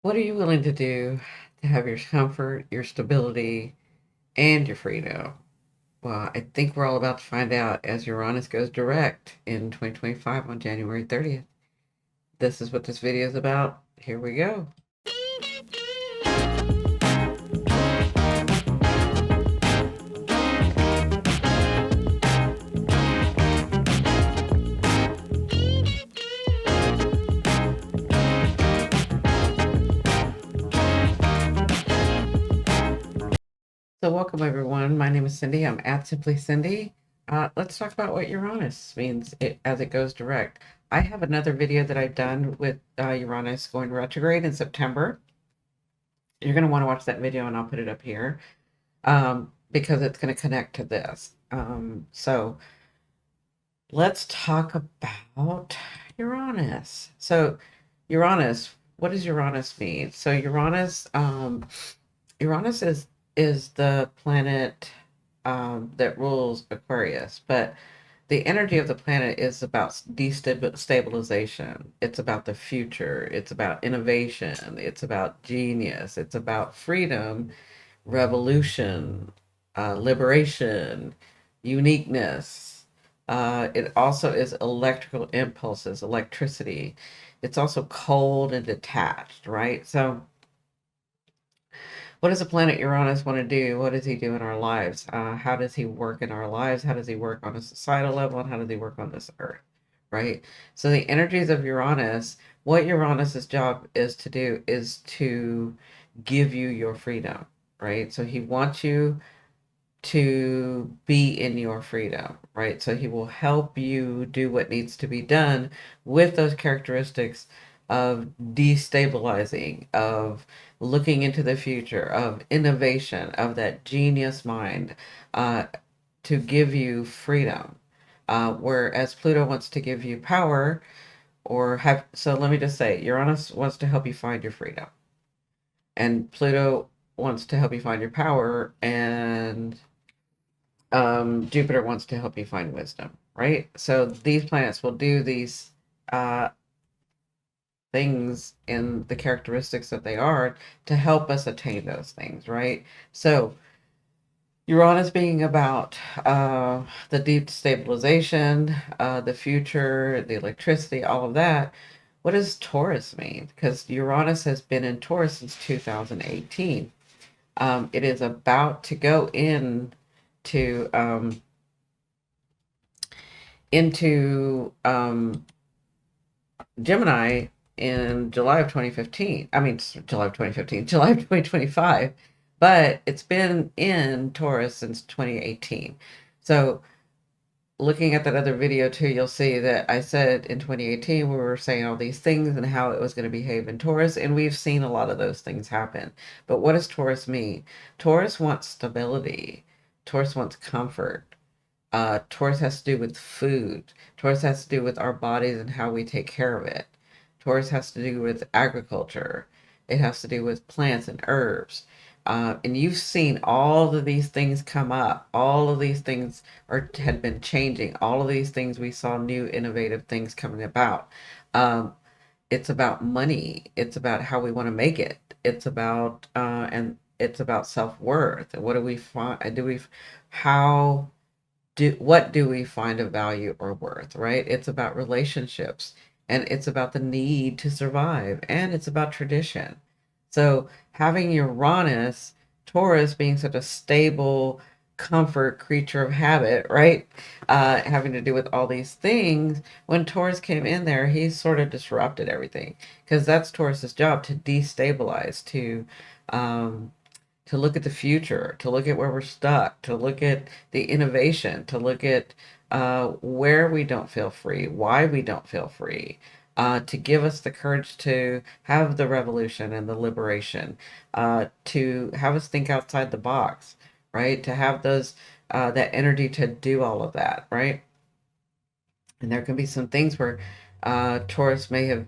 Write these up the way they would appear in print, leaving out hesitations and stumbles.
What are you willing to do to have your comfort, your stability, and your freedom? Well, I think we're all about to find out as Uranus goes direct in 2025 on January 30th. This is what this video is about. Here we go. So, welcome everyone. My name is Cindi. I'm at Simply Cindi. Let's talk about what Uranus means as it goes direct. I have another video that I've done with Uranus going retrograde in September. You're going to want to watch that video, and I'll put it up here because it's going to connect to this. So let's talk about Uranus. So Uranus, what does Uranus mean? So Uranus is the planet that rules Aquarius, but the energy of the planet is about destabilization. It's about the future. It's about innovation. It's about genius. It's about freedom, revolution, liberation, uniqueness. It also is electrical impulses, electricity. It's also cold and detached, right? So, what does the planet Uranus want to do? What does he do in our lives? How does he work in our lives? How does he work on a societal level? And how does he work on this earth, right? So, the energies of Uranus, what Uranus's job is to do is to give you your freedom, right? So, he wants you to be in your freedom, right? So he will help you do what needs to be done with those characteristics of destabilizing, of looking into the future, of innovation, of that genius mind, uh, to give you freedom. Whereas Pluto wants to give you power or have, so let me just say, Uranus wants to help you find your freedom, and Pluto wants to help you find your power, and Jupiter wants to help you find wisdom, right? So these planets will do these uh, things in the characteristics that they are to help us attain those things, right? So Uranus being about the deep stabilization, the future, the electricity, all of that. What does Taurus mean? Because Uranus has been in Taurus since 2018. It is about to go to into Gemini in July of 2015. I mean, July of 2015, July of 2025, but it's been in Taurus since 2018. So, looking at that other video too, you'll see that I said in 2018 we were saying all these things and how it was going to behave in Taurus, and we've seen a lot of those things happen. But what does Taurus mean? Taurus wants stability, Taurus wants comfort. Taurus has to do with food. Taurus has to do with our bodies and how we take care of it. Taurus has to do with agriculture. It has to do with plants and herbs. And you've seen all of these things come up. All of these things had been changing. All of these things we saw new innovative things coming about. Um, it's about money. It's about how we want to make it. It's about and it's about self-worth. What do we find? How what do we find of value or worth, right? It's about relationships, and it's about the need to survive, and it's about tradition. So having Uranus, Taurus being such a stable comfort creature of habit, right? Having to do with all these things, when Taurus came in there, he sort of disrupted everything because that's Taurus's job, to destabilize, um, to look at the future, to look at where we're stuck, to look at the innovation, to look at where we don't feel free, why we don't feel free, to give us the courage to have the revolution and the liberation, to have us think outside the box, right? To have those that energy to do all of that, right? And there can be some things where Taurus may have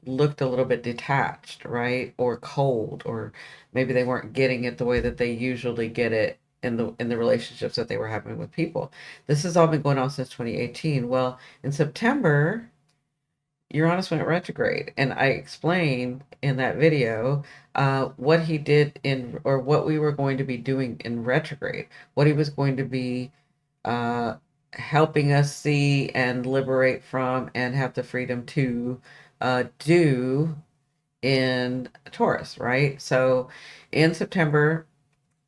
looked a little bit detached, right? Or cold, or maybe they weren't getting it the way that they usually get it in the relationships that they were having with people. This has all been going on since 2018. Well, in September, Uranus went retrograde, and I explained in that video what he did in, or what we were going to be doing in retrograde, what he was going to be uh, helping us see and liberate from and have the freedom to do in Taurus, right? So in September,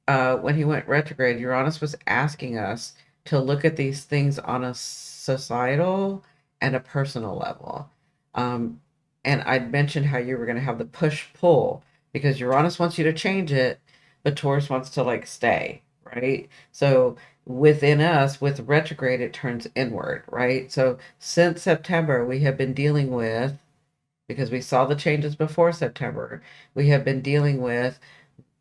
when he went retrograde, Uranus was asking us to look at these things on a societal and a personal level. Um, and I'd mentioned how you were going to have the push pull because Uranus wants you to change it, but Taurus wants to like stay, right? So within us, with retrograde, it turns inward, right? So since September, we have been dealing with, because we saw the changes before September, we have been dealing with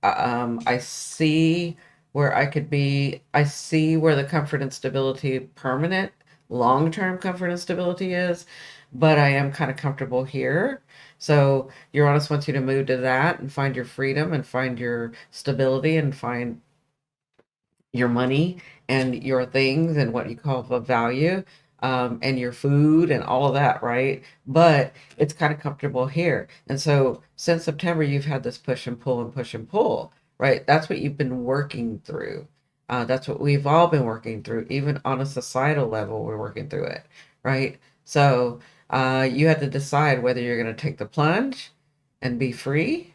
I see where I could be, I see where the comfort and stability, permanent, long-term comfort and stability is, but I am kind of comfortable here. So Uranus wants you to move to that and find your freedom and find your stability and find your money and your things and what you call the value, and your food and all of that, right? But it's kind of comfortable here. And so since September, you've had this push and pull and push and pull, right? That's what you've been working through. That's what we've all been working through. Even on a societal level, we're working through it, right? So you had to decide whether you're going to take the plunge and be free,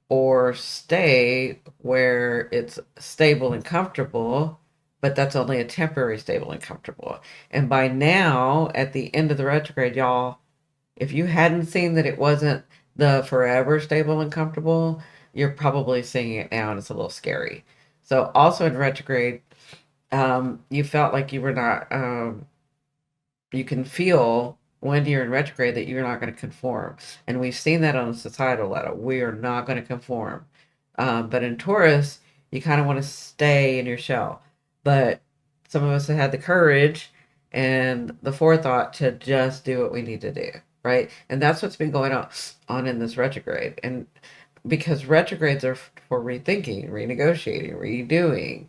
or stay where it's stable and comfortable, but that's only a temporary stable and comfortable. And by now, at the end of the retrograde, y'all, if you hadn't seen that it wasn't the forever stable and comfortable, you're probably seeing it now and it's a little scary. So, also in retrograde, you felt like you were not, you can feel when you're in retrograde that you're not going to conform. And we've seen that on a societal level. We are not going to conform. But in Taurus, you kind of want to stay in your shell. But some of us have had the courage and the forethought to just do what we need to do, right? And that's what's been going on in this retrograde. And because retrogrades are for rethinking, renegotiating, redoing,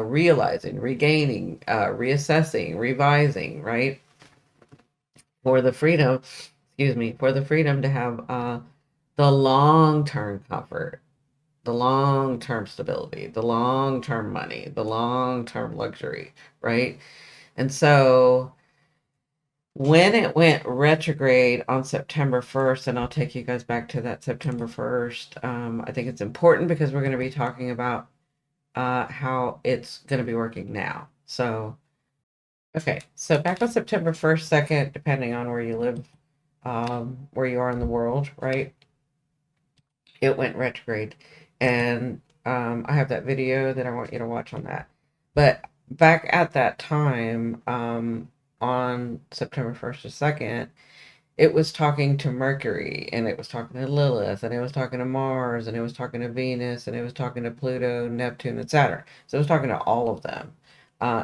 realizing, regaining, reassessing, revising, right? For the freedom, excuse me, for the freedom to have the long-term comfort, the long-term stability, the long-term money, the long-term luxury, right? And so when it went retrograde on September 1st, and I'll take you guys back to that September 1st, I think it's important because we're going to be talking about how it's going to be working now. So, okay, so back on September 1st, 2nd, depending on where you live, where you are in the world, right? It went retrograde. And I have that video that I want you to watch on that. But back at that time, on September 1st or 2nd, it was talking to Mercury, and it was talking to Lilith, and it was talking to Mars, and it was talking to Venus, and it was talking to Pluto, Neptune, and Saturn. So it was talking to all of them.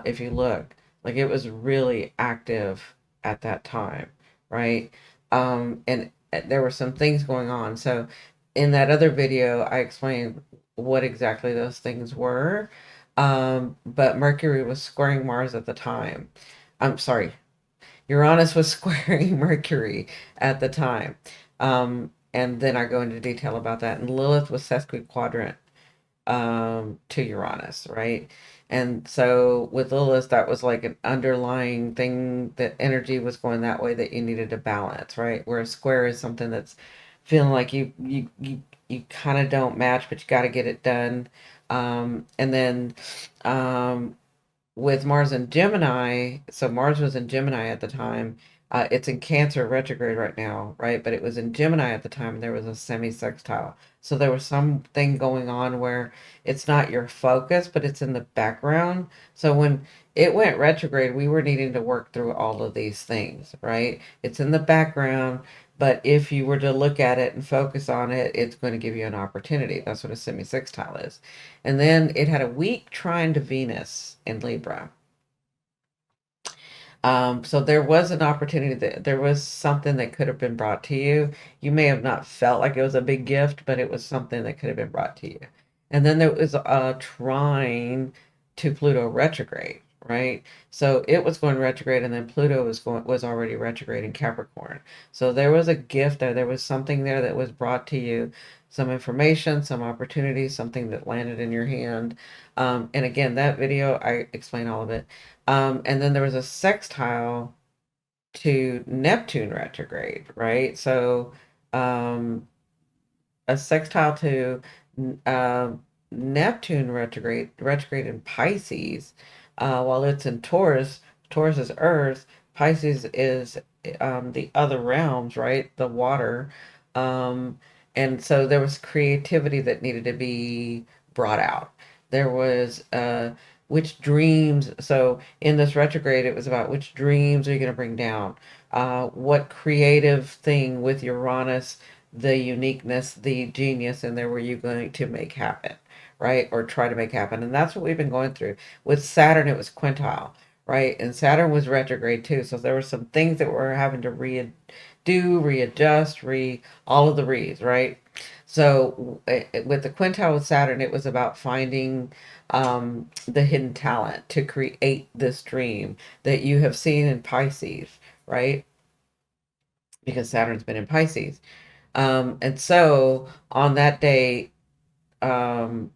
If you look, like it was really active at that time, right? And there were some things going on. So in that other video, I explained what exactly those things were. But Mercury was squaring Mars at the time. I'm sorry, Uranus was squaring Mercury at the time. And then I go into detail about that. And Lilith was sesquiquadrant to Uranus, right? And so with Lilith, that was like an underlying thing that energy was going that way that you needed to balance, right? Where a square is something that's feeling like you kind of don't match, but you got to get it done. And then with Mars and Gemini, so Mars was in Gemini at the time. It's in Cancer retrograde right now, right? But it was in Gemini at the time. There was a semi-sextile. So there was something going on where it's not your focus, but it's in the background. So when it went retrograde, we were needing to work through all of these things, right? It's in the background, but if you were to look at it and focus on it, it's going to give you an opportunity. That's what a semi-sextile is. And then it had a weak trine to Venus in Libra. So there was an opportunity that there was something that could have been brought to you. You may have not felt like it was a big gift, but it was something that could have been brought to you. And then there was a trine to Pluto retrograde, right? So it was going retrograde, and then Pluto was already retrograde in Capricorn. So there was a gift there. There was something there that was brought to you, some information, some opportunity, something that landed in your hand. And again, that video, I explain all of it. And then there was a sextile to Neptune retrograde, right? So a sextile to uh, Neptune retrograde in Pisces, while it's in Taurus. Taurus is Earth. Pisces is the other realms, right? The water. Um, and so there was creativity that needed to be brought out. There was which dreams. So in this retrograde, it was about which dreams are you going to bring down? What creative thing with Uranus, the uniqueness, the genius in there were you going to make happen, right? Or try to make happen. And that's what we've been going through. With Saturn, it was quintile, right? And Saturn was retrograde too. So there were some things that we're having to readjust, all of the re's, right? So with the quintile with Saturn, it was about finding the hidden talent to create this dream that you have seen in Pisces, right? Because Saturn's been in Pisces. And so on that day, um,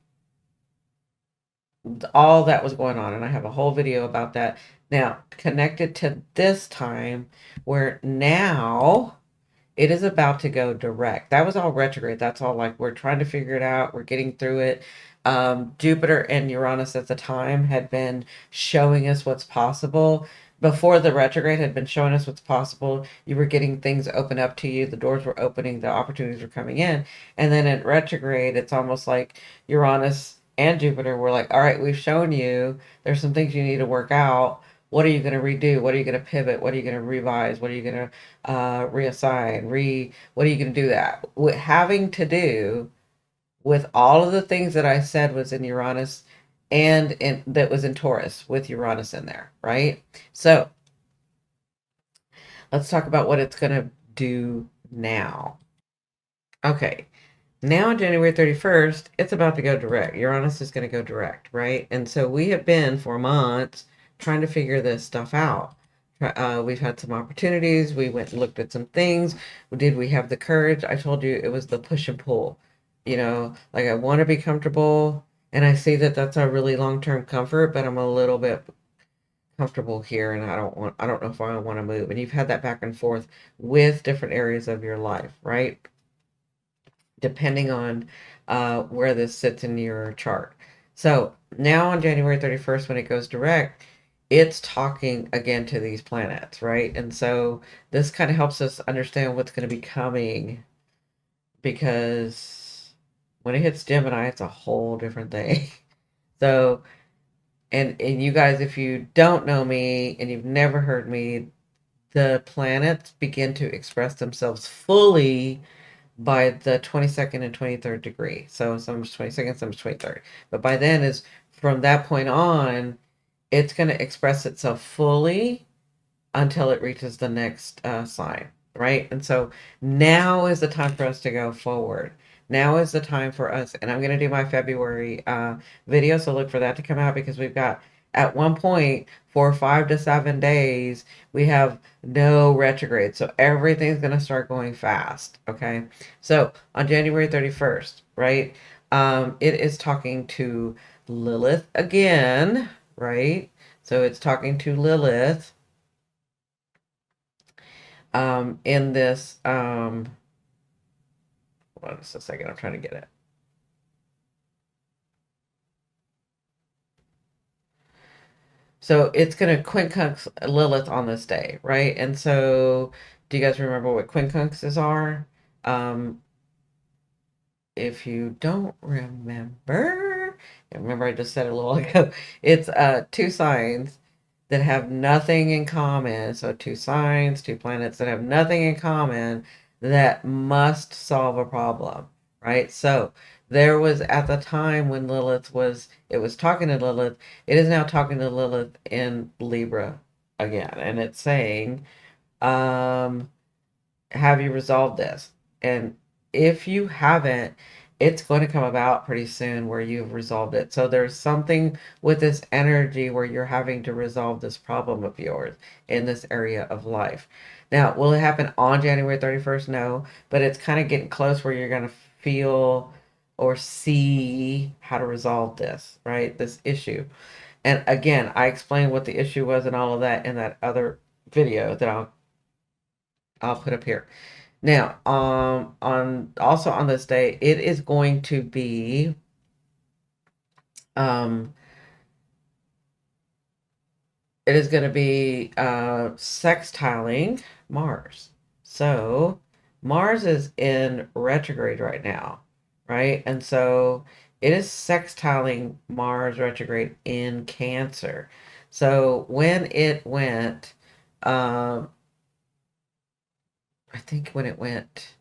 all that was going on, and I have a whole video about that. Now, connected to this time, where now it is about to go direct. That was all retrograde. That's all like we're trying to figure it out. We're getting through it. Jupiter and Uranus at the time had been showing us what's possible. Before the retrograde had been showing us what's possible. You were getting things open up to you. The doors were opening. The opportunities were coming in. And then at retrograde, it's almost like Uranus and Jupiter were like, all right, we've shown you there's some things you need to work out. What are you going to redo? What are you going to pivot? What are you going to revise? What are you going to reassign, what are you going to do that? With having to do with all of the things that I said was in Uranus and that was in Taurus with Uranus in there, right? So let's talk about what it's going to do now. Okay. Now, on January 31st, it's about to go direct. Uranus is going to go direct, right? And so we have been for months trying to figure this stuff out. We've had some opportunities. We went and looked at some things. Did we have the courage? I told you it was the push and pull. Like I want to be comfortable, and I see that that's a really long-term comfort, but I'm a little bit comfortable here, and I don't know if I want to move. And you've had that back and forth with different areas of your life, right? Depending on where this sits in your chart. So now on January 31st, when it goes direct, it's talking again to these planets, right? And so this kind of helps us understand what's going to be coming, because when it hits Gemini, it's a whole different thing. So, and you guys, if you don't know me and you've never heard me, the planets begin to express themselves fully by the 22nd and 23rd degree. So some's 22nd, some's 23rd. But by then is from that point on, it's going to express itself fully until it reaches the next sign, right? And so now is the time for us to go forward. Now is the time for us, and I'm going to do my February video, so look for that to come out, because we've got, at one point, for 5 to 7 days, we have no retrograde. So everything's going to start going fast, okay? So on January 31st, right, it is talking to Lilith again, right? So it's talking to Lilith in this, hold on just a second, I'm trying to get it. So it's going to quincunx Lilith on this day, right? And so do you guys remember what quincunxes are? If you don't remember I just said it a little ago, it's two signs that have nothing in common. So two signs, two planets that have nothing in common that must solve a problem, right? So there was, at the time when it was talking to Lilith, it is now talking to Lilith in Libra again. And it's saying, have you resolved this? And if you haven't, it's going to come about pretty soon where you've resolved it. So there's something with this energy where you're having to resolve this problem of yours in this area of life. Now, will it happen on January 31st? No, but it's kind of getting close where you're going to feel or see how to resolve this, right? This issue. And again, I explained what the issue was and all of that in that other video that I'll put up here. Now, on also on this day, it is going to be um it is going to be sextiling Mars. So Mars is in retrograde right now, right? And so it is sextiling Mars retrograde in Cancer. So when it went, um, I think when it went,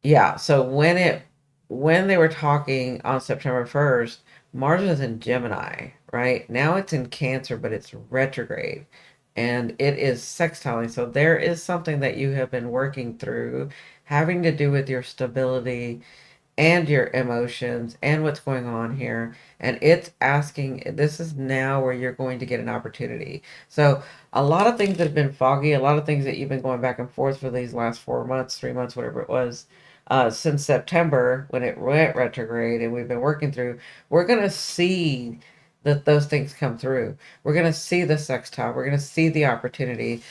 yeah. So when they were talking on September 1st, Mars was in Gemini, right? Now it's in Cancer, but it's retrograde and it is sextiling. So there is something that you have been working through having to do with your stability and your emotions and what's going on here. And it's asking, this is now where you're going to get an opportunity. So, a lot of things that have been foggy, a lot of things that you've been going back and forth for these last 4 months, 3 months, whatever it was, since September when it went retrograde and we've been working through, we're going to see that those things come through. We're going to see the sextile. We're going to see the opportunity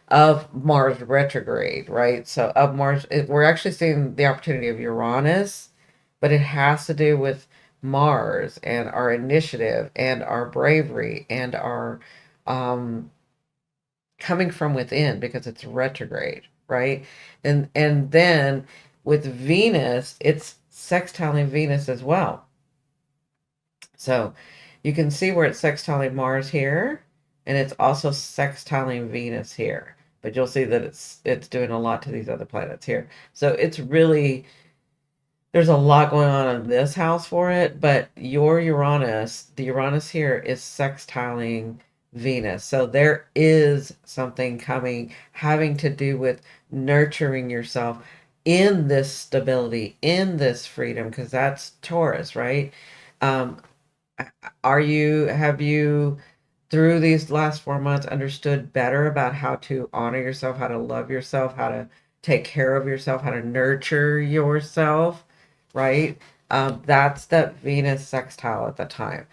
of Mars retrograde, right? So of Mars, we're actually seeing the opportunity of Uranus, but it has to do with Mars and our initiative and our bravery and our um, coming from within because it's retrograde, right? And then with Venus, it's sextiling Venus as well. So you can see where it's sextiling Mars here, and it's also sextiling Venus here. But you'll see that it's doing a lot to these other planets here. So it's really there's a lot going on in this house for it, but your Uranus, the Uranus here is sextiling Venus. So there is something coming having to do with nurturing yourself in this stability, in this freedom, because that's Taurus, right? Um, have you, through these last 4 months, understood better about how to honor yourself, how to love yourself, how to take care of yourself, how to nurture yourself, right? That's that Venus sextile at the time,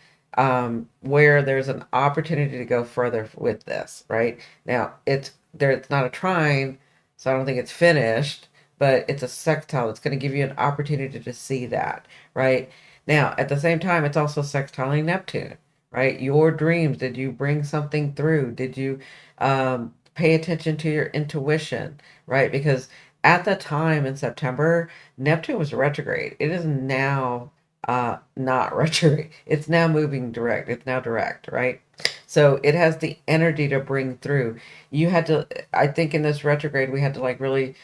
where there's an opportunity to go further with this, right? Now, it's there, it's not a trine, so I don't think it's finished, but it's a sextile. It's going to give you an opportunity to see that, right? Now, at the same time, it's also sextiling Neptune, right? Your dreams. Did you bring something through? Did you pay attention to your intuition, right? Because at the time in September, Neptune was retrograde. It is now not retrograde. It's now moving direct. It's now direct, right? So it has the energy to bring through. You had to, I think in this retrograde, we had to like really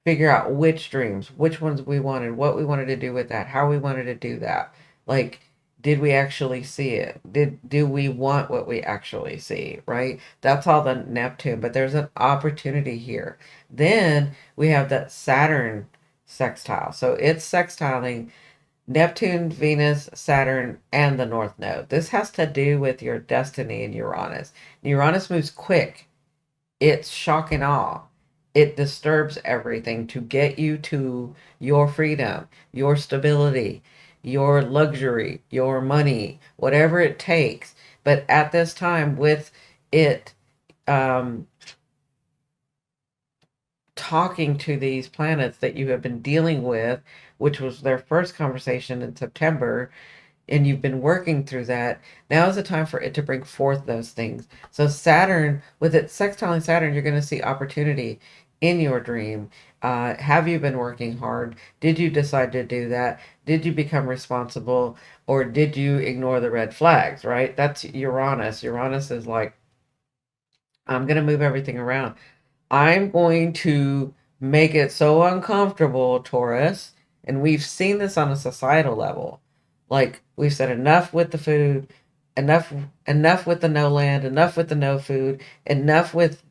figure out which dreams, which ones we wanted, what we wanted to do with that, how we wanted to do that. Like, did we actually see it? Do we want what we actually see, right? That's all the Neptune, but there's an opportunity here. Then we have that Saturn sextile. So it's sextiling Neptune, Venus, Saturn, and the North Node. This has to do with your destiny in Uranus. Uranus moves quick. It's shock and awe. It disturbs everything to get you to your freedom, your stability, your luxury, your money, whatever it takes. But at this time, with it um, talking to these planets that you have been dealing with, which was their first conversation in September, and you've been working through that, now is the time for it to bring forth those things. So Saturn, with it sextiling Saturn, you're going to see opportunity in your dream. Have you been working hard? Did you decide to do that? Did you become responsible? Or did you ignore the red flags, right? That's Uranus. Uranus is like, I'm going to move everything around. I'm going to make it so uncomfortable, Taurus. And we've seen this on a societal level. Like we've said enough with the food, enough with the no land, enough with the no food, enough with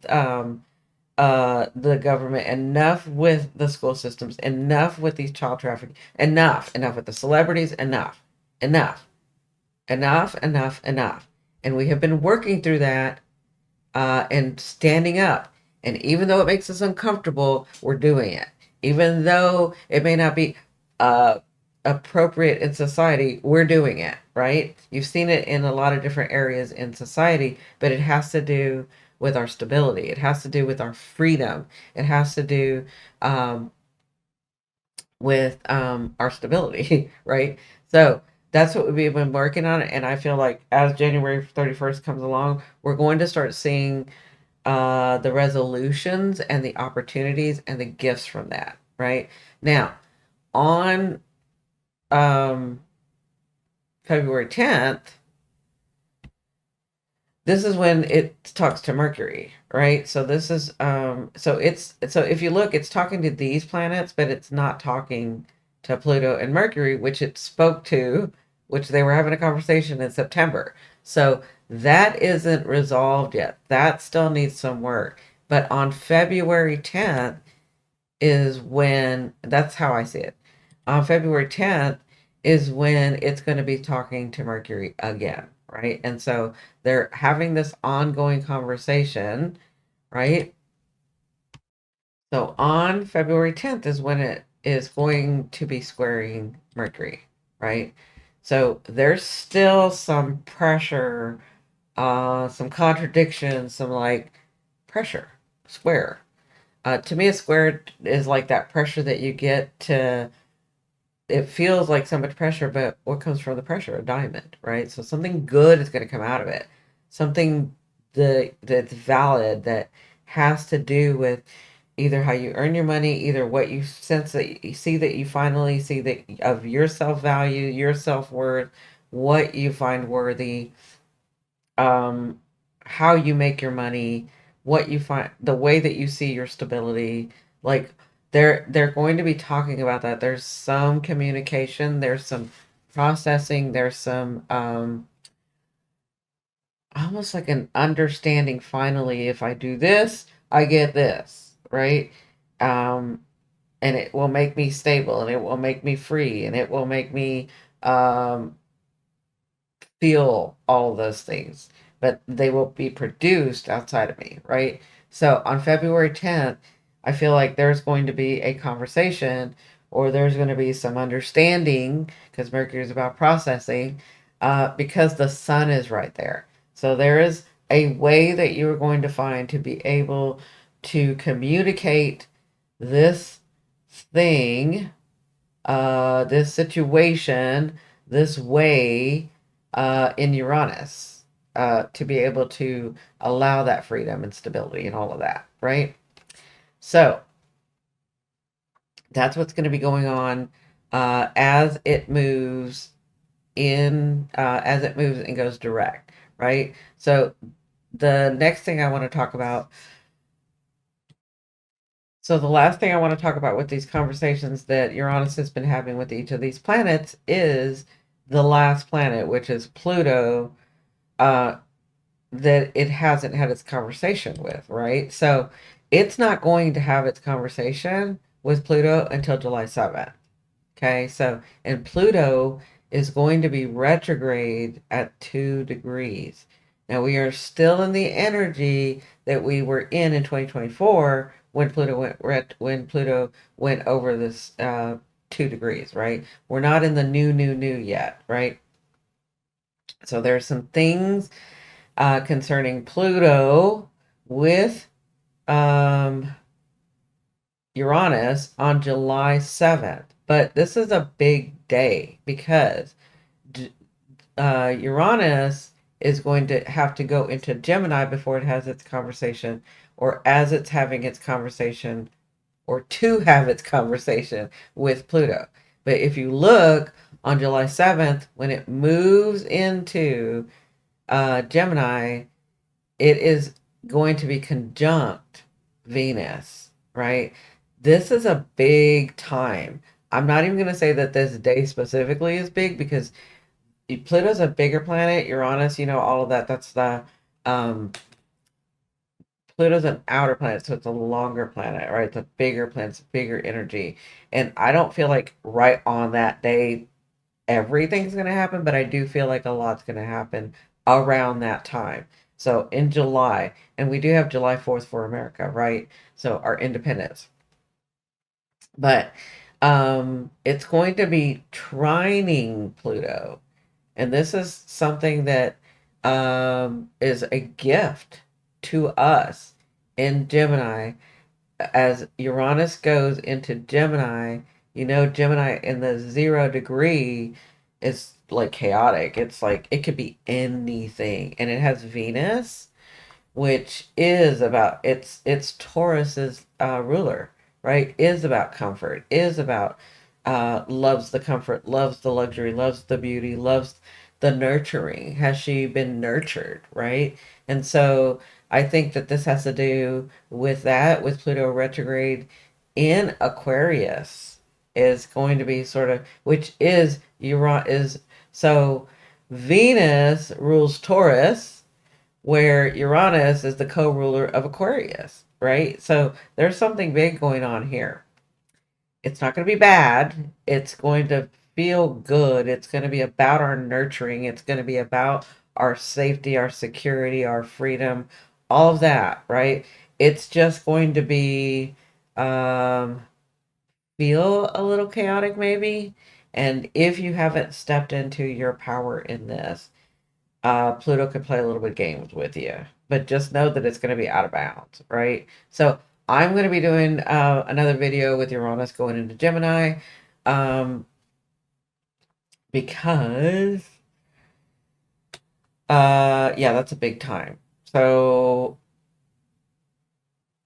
the government, enough with the school systems, enough with these child trafficking, enough with the celebrities, enough, enough. And we have been working through that and standing up. And even though it makes us uncomfortable, we're doing it. Even though it may not be uh, appropriate in society, we're doing it, right? You've seen it in a lot of different areas in society, but it has to do with our stability. It has to do with our freedom. It has to do um, with our stability, right? So that's what we've been working on. And I feel like as January 31st comes along, we're going to start seeing the resolutions and the opportunities and the gifts from that, right? Now, on um, February 10th, this is when it talks to Mercury, right? So this is so if you look, it's talking to these planets, but it's not talking to Pluto and Mercury, which it spoke to, which they were having a conversation in September. So that isn't resolved yet. That still needs some work. But on February 10th is when, that's how I see it. On February 10th is when it's going to be talking to Mercury again, right? And so they're having this ongoing conversation, right? So on February 10th is when it is going to be squaring Mercury, right? So there's still some pressure, some contradiction, some like pressure, square. To me, a square is like that pressure that you get to, it feels like so much pressure, but what comes from the pressure? A diamond, right? So something good is going to come out of it. Something that's valid, that has to do with either how you earn your money, either what you sense that you see, that you finally see that of your self value, your self worth, what you find worthy, um, how you make your money, what you find, the way that you see your stability. Like they're going to be talking about that. There's some communication, there's some processing, there's some almost like an understanding. Finally, if I do this, I get this, right? Um, and it will make me stable, and it will make me free, and it will make me um feel all of those things, but they will be produced outside of me, right? So on February 10th, I feel like there's going to be a conversation, or there's going to be some understanding, because Mercury is about processing, because the sun is right there. So there is a way that you are going to find to be able to communicate this thing, this situation, this way in Uranus, to be able to allow that freedom and stability and all of that, right? So that's what's going to be going on as it moves as it moves and goes direct, right? So the next thing I want to talk about, so the last thing I want to talk about with these conversations that Uranus has been having with each of these planets is the last planet, which is Pluto, uh, that it hasn't had its conversation with, right? So it's not going to have its conversation with Pluto until July 7th. Okay, so, and Pluto is going to be retrograde at 2 degrees. Now we are still in the energy that we were in 2024 when Pluto went over this 2 degrees, right? We're not in the new yet, right? So there's some things concerning Pluto with um, Uranus on July 7th. But this is a big day because Uranus is going to have to go into Gemini before it has its conversation, or as it's having its conversation, or to have its conversation with Pluto. But if you look on July 7th, when it moves into Gemini, it is going to be conjunct Venus, right? This is a big time. I'm not even going to say that this day specifically is big, because Pluto's a bigger planet. Uranus, all of that. That's the um, Pluto's an outer planet, so it's a longer planet, right? It's a bigger planet, it's a bigger energy. And I don't feel like right on that day everything's going to happen, but I do feel like a lot's going to happen around that time. So in July, and we do have July 4th for America, right? So our independence. But it's going to be trining Pluto. And this is something that is a gift to us in Gemini. As Uranus goes into Gemini, Gemini in the 0 degree is like chaotic. It's like it could be anything. And it has Venus, which is about it's Taurus's ruler, right? Is about comfort, is about loves the comfort, loves the luxury, loves the beauty, loves the nurturing. Has she been nurtured, right? And so I think that this has to do with that, with Pluto retrograde in Aquarius is going to be sort of, which is Uranus is so Venus rules Taurus, where Uranus is the co-ruler of Aquarius, right? So there's something big going on here. It's not going to be bad. It's going to feel good. It's going to be about our nurturing. It's going to be about our safety, our security, our freedom, all of that, right? It's just going to be um, feel a little chaotic, maybe. And if you haven't stepped into your power in this, Pluto could play a little bit of games with you, but just know that it's going to be out of bounds, right? So I'm going to be doing another video with Uranus going into Gemini, um, because yeah, that's a big time. So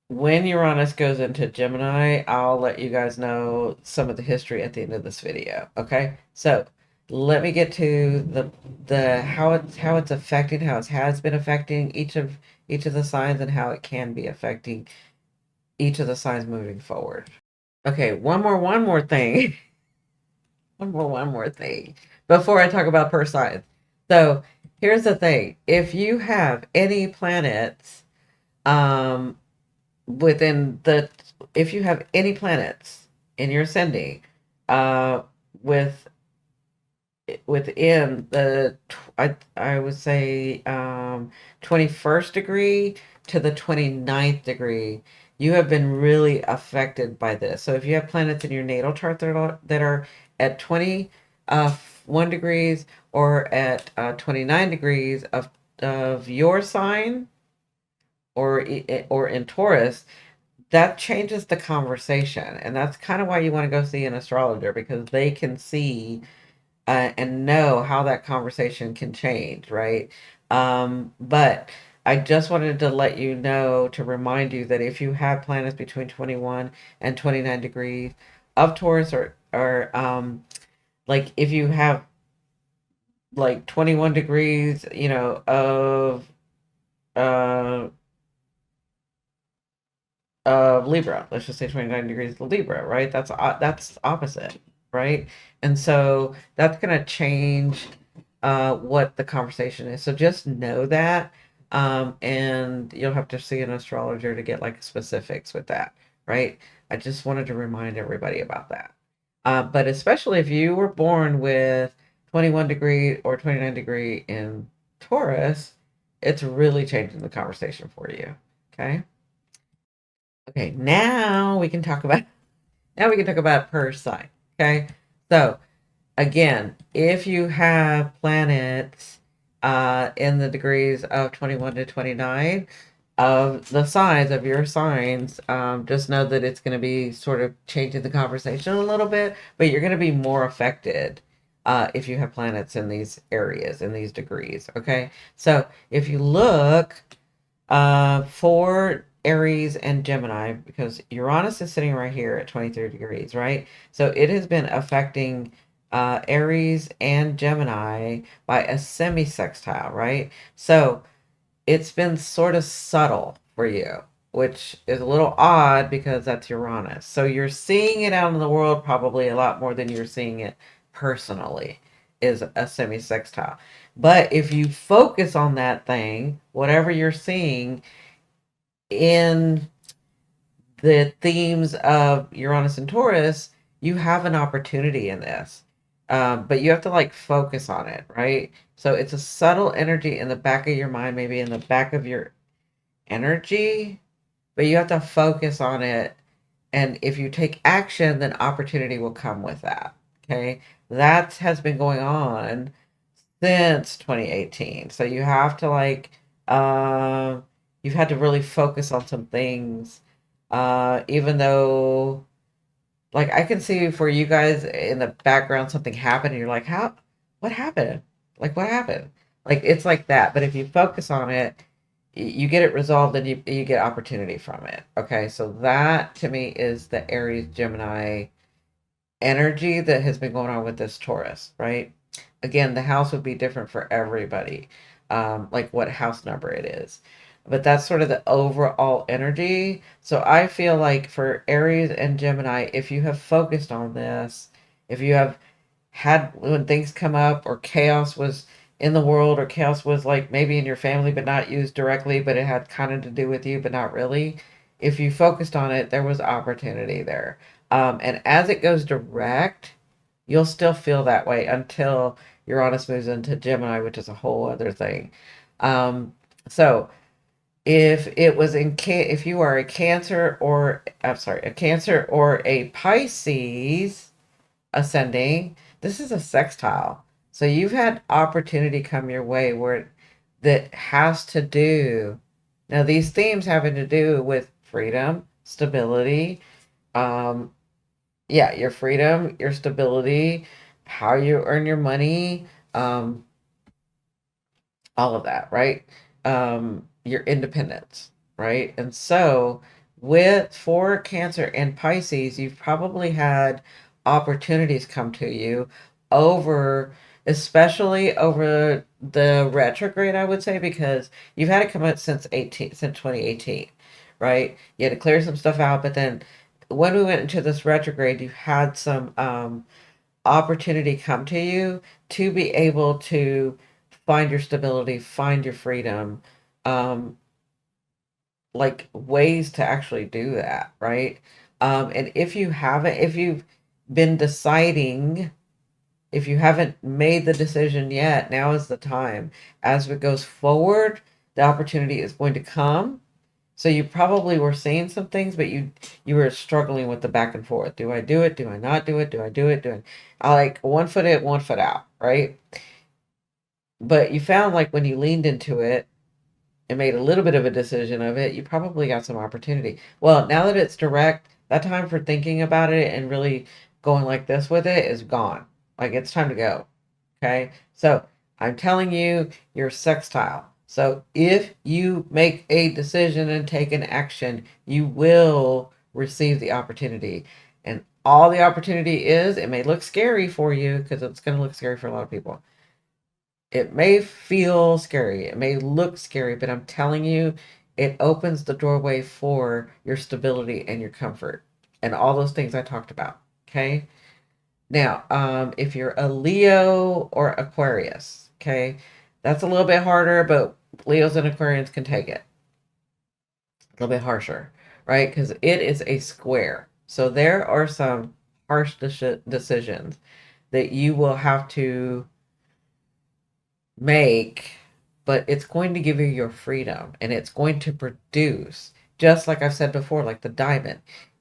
when Uranus goes into Gemini, I'll let you guys know some of the history at the end of this video. Okay, so let me get to the how it's affecting, how it has been affecting each of the signs, and how it can be affecting each of the signs moving forward. Okay, one more thing, one more thing before I talk about per sign. So here's the thing: if you have any planets, um, within the if you have any planets in your ascending uh with within the I would say 21st degree to the 29th degree, you have been really affected by this. So if you have planets in your natal chart that are at 21 degrees or at 29 degrees of your sign, or in Taurus, that changes the conversation. And that's kind of why you want to go see an astrologer, because they can see and know how that conversation can change, right? But I just wanted to let you know, to remind you that if you have planets between 21 and 29 degrees of Taurus, or like if you have like 21 degrees, uh, of Libra. Let's just say 29 degrees of Libra, right? That's opposite, right? And so that's going to change what the conversation is. So just know that, and you'll have to see an astrologer to get like specifics with that, right? I just wanted to remind everybody about that. But especially if you were born with 21 degree or 29 degree in Taurus, it's really changing the conversation for you. Okay. Okay, now we can talk about per sign. Okay, so again, if you have planets in the degrees of 21 to 29 of the signs of your signs, just know that it's going to be sort of changing the conversation a little bit, but you're going to be more affected if you have planets in these areas, in these degrees. Okay, so if you look for Aries and Gemini, because Uranus is sitting right here at 23 degrees, right? So it has been affecting Aries and Gemini by a semi-sextile, right? So it's been sort of subtle for you, which is a little odd because that's Uranus. So you're seeing it out in the world probably a lot more than you're seeing it personally, is a semi-sextile. But if you focus on that thing, whatever you're seeing, in the themes of Uranus and Taurus, you have an opportunity in this. But you have to like focus on it, right? So it's a subtle energy in the back of your mind, maybe in the back of your energy, but you have to focus on it. And if you take action, then opportunity will come with that. Okay. That has been going on since 2018. So you have to like, uh, you've had to really focus on some things. Even though, like, I can see for you guys in the background something happened, and you're like, how, what happened? Like, what happened? Like, it's like that. But if you focus on it, you get it resolved and you get opportunity from it. Okay. So that to me is the Aries Gemini energy that has been going on with this Taurus, right? Again, the house would be different for everybody, like what house number it is. But that's sort of the overall energy. So I feel like for Aries and Gemini, if you have focused on this, if you have had when things come up or chaos was in the world or chaos was like maybe in your family but not used directly, but it had kind of to do with you but not really, if you focused on it, there was opportunity there. And as it goes direct, you'll still feel that way until Uranus moves into Gemini, which is a whole other thing. So if it was if you are a Cancer or I'm sorry, a Cancer or a Pisces ascending, this is a sextile. So you've had opportunity come your way where that has to do, now these themes having to do with freedom, stability, um, yeah, your freedom, your stability, how you earn your money, um, all of that, right? Your independence, right? And so with for Cancer and Pisces, you've probably had opportunities come to you over, especially over the retrograde, I would say, because you've had it come out since 2018, right? You had to clear some stuff out, but then when we went into this retrograde, you had some opportunity come to you to be able to find your stability, find your freedom, um, like ways to actually do that, right? And if you haven't, if you've been deciding, if you haven't made the decision yet, now is the time. As it goes forward, the opportunity is going to come. So you probably were saying some things, but you were struggling with the back and forth. Do I do it? Do I not do it? Do I do it? I like one foot in, one foot out, right? But you found like when you leaned into it and made a little bit of a decision of it, you probably got some opportunity. Well, now that it's direct, that time for thinking about it and really going like this with it is gone. Like it's time to go. Okay. So I'm telling you, you're sextile. So if you make a decision and take an action, you will receive the opportunity. And all the opportunity is, it may look scary for you because it's going to look scary for a lot of people. It may feel scary, it may look scary, but I'm telling you, it opens the doorway for your stability and your comfort and all those things I talked about. Okay. Now, if you're a Leo or Aquarius, okay, that's a little bit harder, but Leos and Aquarians can take it. A little bit harsher, right? Because it is a square. So there are some harsh decisions that you will have to make, but it's going to give you your freedom and it's going to produce, just like I've said before, like the diamond.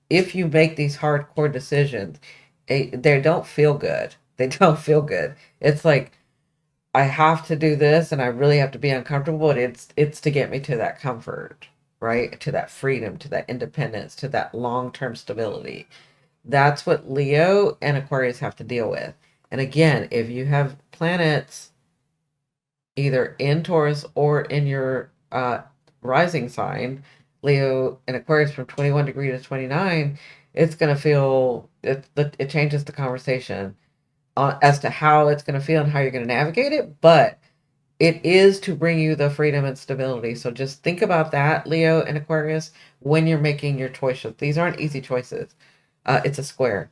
If you make these hardcore decisions, they don't feel good. They don't feel good. It's like I have to do this and I really have to be uncomfortable, but it's to get me to that comfort, right? To that freedom, to that independence, to that long-term stability. That's what Leo and Aquarius have to deal with. And again, if you have planets either in Taurus or in your rising sign, Leo and Aquarius from 21 degree to 29, it's going to feel, it changes the conversation as to how it's going to feel and how you're going to navigate it. But it is to bring you the freedom and stability. So just think about that, Leo and Aquarius, when you're making your choices. These aren't easy choices. It's a square.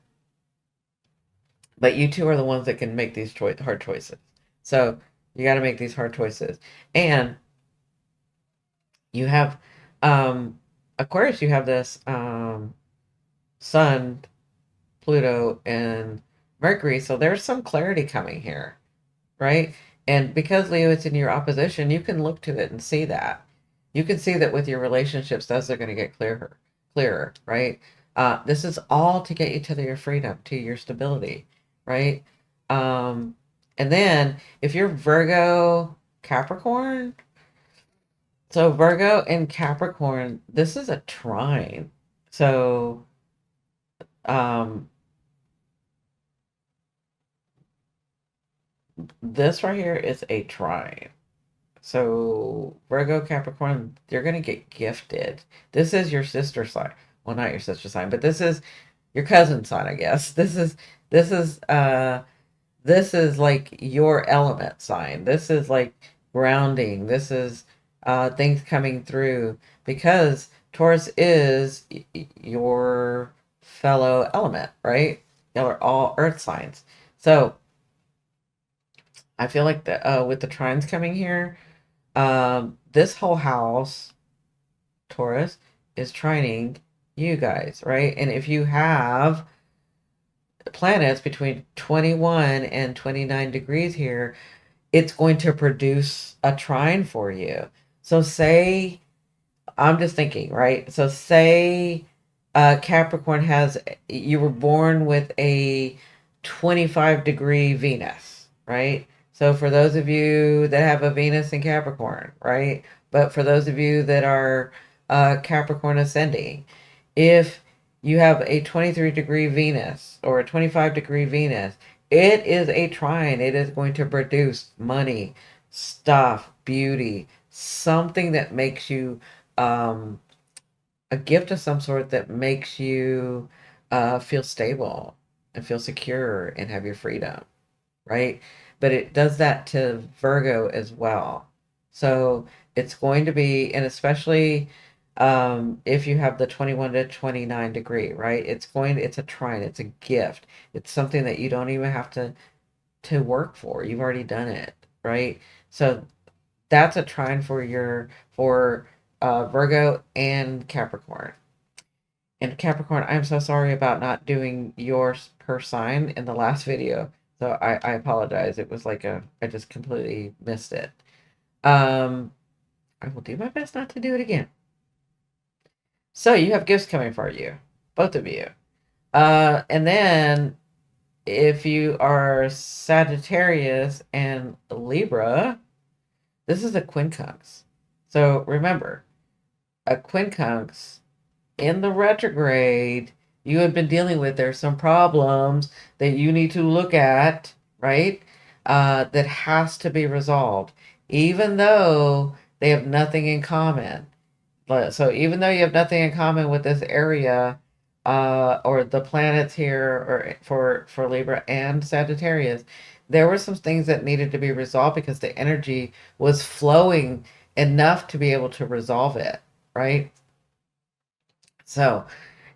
But you two are the ones that can make these hard choices. So you got to make these hard choices. And you have Aquarius, you have this Sun, Pluto, and Mercury. So there's some clarity coming here, right? And because Leo is in your opposition, you can look to it and see that. You can see that with your relationships, those are going to get clearer, right? This is all to get you to your freedom, to your stability, right? Um, and then if you're Virgo, Capricorn, so Virgo and Capricorn, this is a trine. So um, this right here is a trine. So Virgo, Capricorn, you're gonna get gifted. This is your sister sign. Well, not your sister sign, but this is your cousin sign, I guess. This is this is like your element sign. This is like grounding. This is things coming through because Taurus is your fellow element, right? Y'all are all earth signs. So I feel like with the trines coming here, this whole house, Taurus, is trining you guys, right? And if you have planets between 21 and 29 degrees here, it's going to produce a trine for you. So say, I'm just thinking, right? So say Capricorn has, you were born with a 25-degree Venus, right? So for those of you that have a Venus in Capricorn, right? But for those of you that are Capricorn ascending, if you have a 23-degree Venus or a 25-degree Venus, it is a trine. It is going to produce money, stuff, beauty, something that makes you um, a gift of some sort that makes you feel stable and feel secure and have your freedom, right? But it does that to Virgo as well. So it's going to be, and especially if you have the 21 to 29 degree, right? It's a trine, it's a gift. It's something that you don't even have to work for. You've already done it, right? So that's a trine for Virgo and Capricorn. And Capricorn, I'm so sorry about not doing yours per sign in the last video. So I apologize. It was like I just completely missed it. Um, I will do my best not to do it again. So you have gifts coming for you, both of you. And then if you are Sagittarius and Libra, this is a quincunx. So remember, a quincunx in the retrograde you have been dealing with. There's some problems that you need to look at, right? That has to be resolved, even though they have nothing in common. So even though you have nothing in common with this area, or the planets here, or for Libra and Sagittarius, there were some things that needed to be resolved because the energy was flowing enough to be able to resolve it, right? So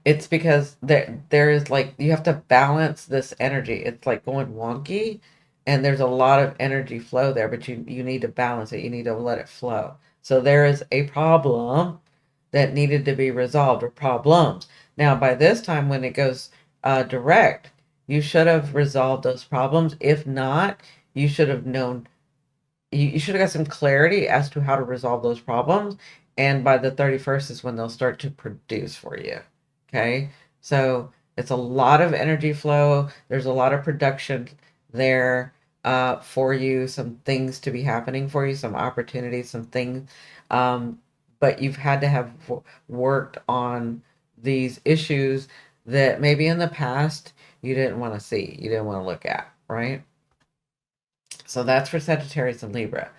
it's because there is like you have to balance this energy. It's like going wonky, and there's a lot of energy flow there, but you need to balance it. You need to let it flow. So there is a problem that needed to be resolved, or problems. Now, by this time, when it goes direct, you should have resolved those problems. If not, you should have known you should have got some clarity as to how to resolve those problems. And by the 31st is when they'll start to produce for you. Okay. So it's a lot of energy flow. There's a lot of production there for you, some things to be happening for you, some opportunities, some things. Um, but you've had to have worked on these issues that maybe in the past you didn't want to see, you didn't want to look at, right? So that's for Sagittarius and Libra,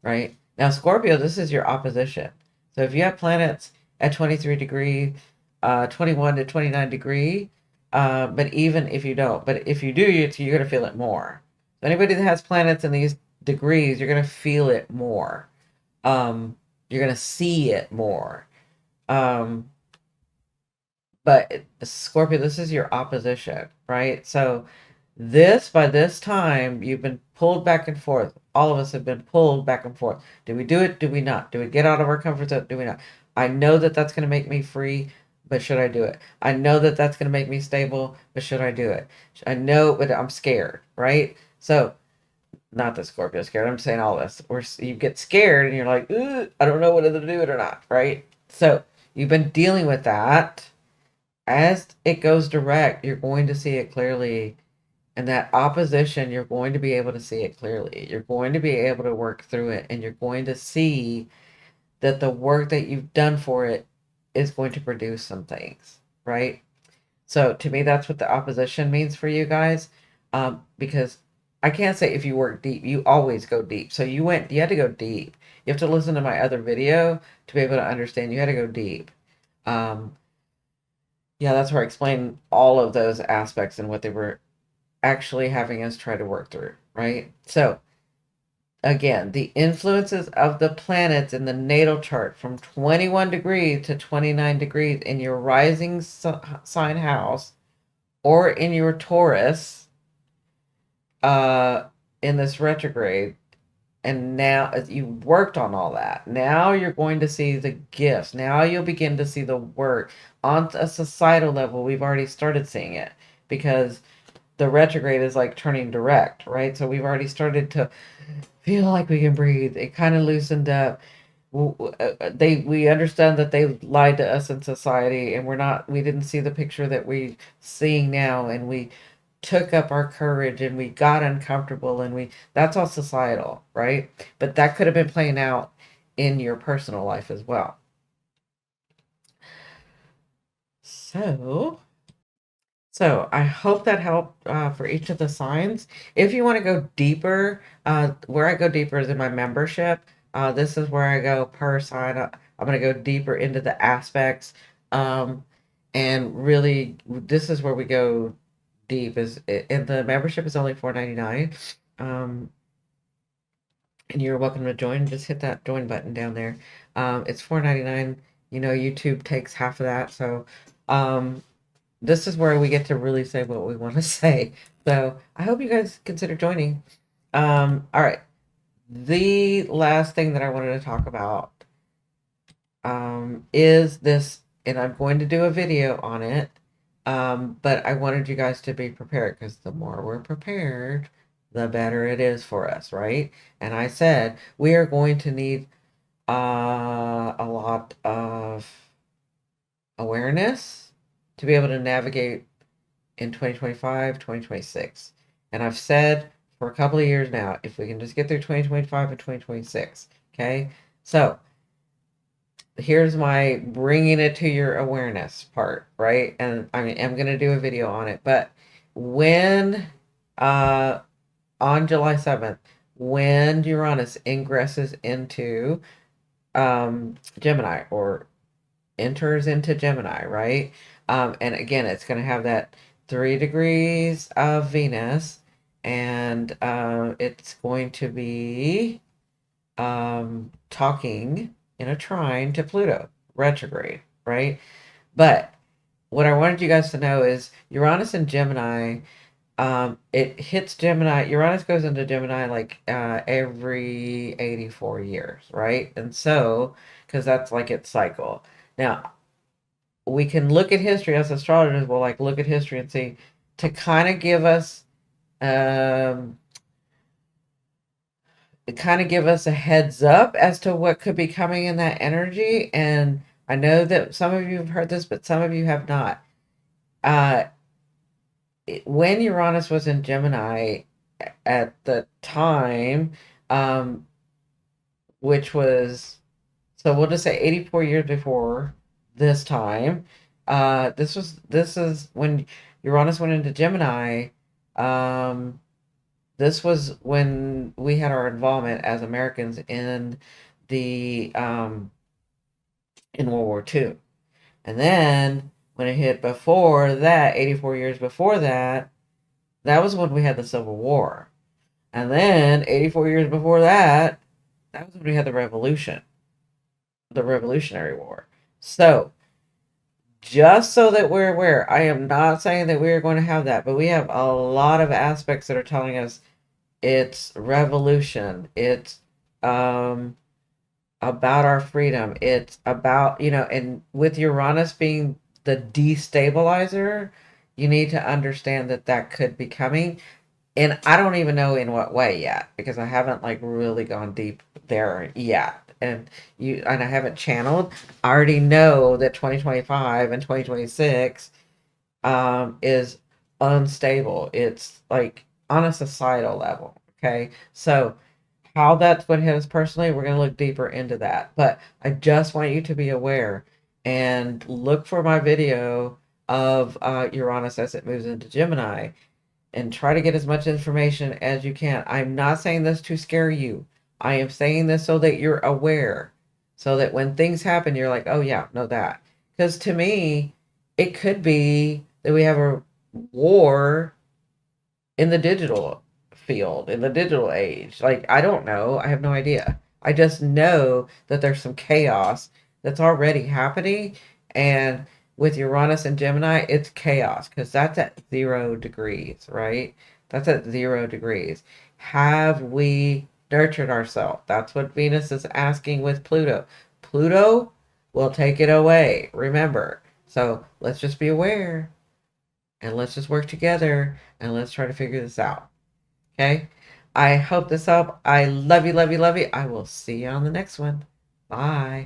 right? Now, Scorpio, this is your opposition. So if you have planets at 23 degree, 21 to 29 degree, but even if you don't, but if you do, you're going to feel it more. So anybody that has planets in these degrees, you're going to feel it more. You're going to see it more. Um, but Scorpio, this is your opposition, right? So by this time, you've been pulled back and forth. All of us have been pulled back and forth. Do we do it? Do we not? Do we get out of our comfort zone? Do we not? I know that that's going to make me free, but should I do it? I know that that's going to make me stable, but should I do it? I know, but I'm scared, right? So, not that Scorpio's scared. I'm saying all this. Where you get scared and you're like, I don't know whether to do it or not, right? So, you've been dealing with that. As it goes direct, you're going to see it clearly. And that opposition, you're going to be able to see it clearly. You're going to be able to work through it, and you're going to see that the work that you've done for it is going to produce some things, right? So to me, that's what the opposition means for you guys. Because I can't say if you work deep, you always go deep. So you had to go deep. You have to listen to my other video to be able to understand you had to go deep. Um, yeah, that's where I explain all of those aspects and what they were actually having us try to work through, right? So again, the influences of the planets in the natal chart from 21 degrees to 29 degrees in your rising sign house or in your Taurus uh, in this retrograde. And now you worked on all that. Now you're going to see the gifts. Now you'll begin to see the work on a societal level. We've already started seeing it because the retrograde is like turning direct, right? So we've already started to feel like we can breathe. It kind of loosened up. We understand that they lied to us in society, and we didn't see the picture that we seeing now, and we took up our courage and we got uncomfortable, and that's all societal, right? But that could have been playing out in your personal life as well. So I hope that helped for each of the signs. If you want to go deeper, where I go deeper is in my membership. This is where I go per sign. I'm going to go deeper into the aspects. Um, and really, this is where we go deep. And the membership is only $4.99. And you're welcome to join. Just hit that join button down there. It's $4.99. YouTube takes half of that. So, this is where we get to really say what we want to say. So I hope you guys consider joining. All right. The last thing that I wanted to talk about is this, and I'm going to do a video on it. But I wanted you guys to be prepared because the more we're prepared, the better it is for us, right? And I said we are going to need a lot of awareness to be able to navigate in 2025, 2026. And I've said for a couple of years now, if we can just get through 2025 and 2026, okay? So here's my bringing it to your awareness part, right? And I'm going to do a video on it. But when, on July 7th, when Uranus ingresses into Gemini or enters into Gemini, right? And again, it's going to have that 3 degrees of Venus, and it's going to be talking in a trine to Pluto, retrograde, right? But what I wanted you guys to know is Uranus and Gemini, it hits Gemini. Uranus goes into Gemini like every 84 years, right? And so, because that's like its cycle. Now, we can look at history as astrologers. We'll like look at history and see to kind of give us um kind of give us a heads up as to what could be coming in that energy. And I know that some of you have heard this, but some of you have not. Uh, when Uranus was in Gemini at the time, um, which was, so we'll just say 84 years before this time, this is when Uranus went into Gemini. Um, this was when we had our involvement as Americans in the in World War II. And then when it hit before that, 84 years before that, that was when we had the Civil War. And then 84 years before that, that was when we had the revolution, the Revolutionary War. So, just so that we're aware, I am not saying that we're going to have that, but we have a lot of aspects that are telling us it's revolution. It's about our freedom. It's about, and with Uranus being the destabilizer, you need to understand that that could be coming. And I don't even know in what way yet because I haven't like really gone deep there yet. And I haven't channeled. I already know that 2025 and 2026 is unstable. It's like on a societal level. Okay. So, how that's going to hit us personally, we're going to look deeper into that. But I just want you to be aware and look for my video of Uranus as it moves into Gemini and try to get as much information as you can. I'm not saying this to scare you. I am saying this so that you're aware, so that when things happen, you're like, oh, yeah, know that. Because to me, it could be that we have a war in the digital field, in the digital age. Like, I don't know. I have no idea. I just know that there's some chaos that's already happening. And with Uranus and Gemini, it's chaos because that's at 0 degrees, right? That's at 0 degrees. Have we nurtured ourselves? That's what Venus is asking with Pluto. Pluto will take it away, remember. So let's just be aware and let's just work together and let's try to figure this out. Okay? I hope this helped. I love you, love you, love you. I will see you on the next one. Bye.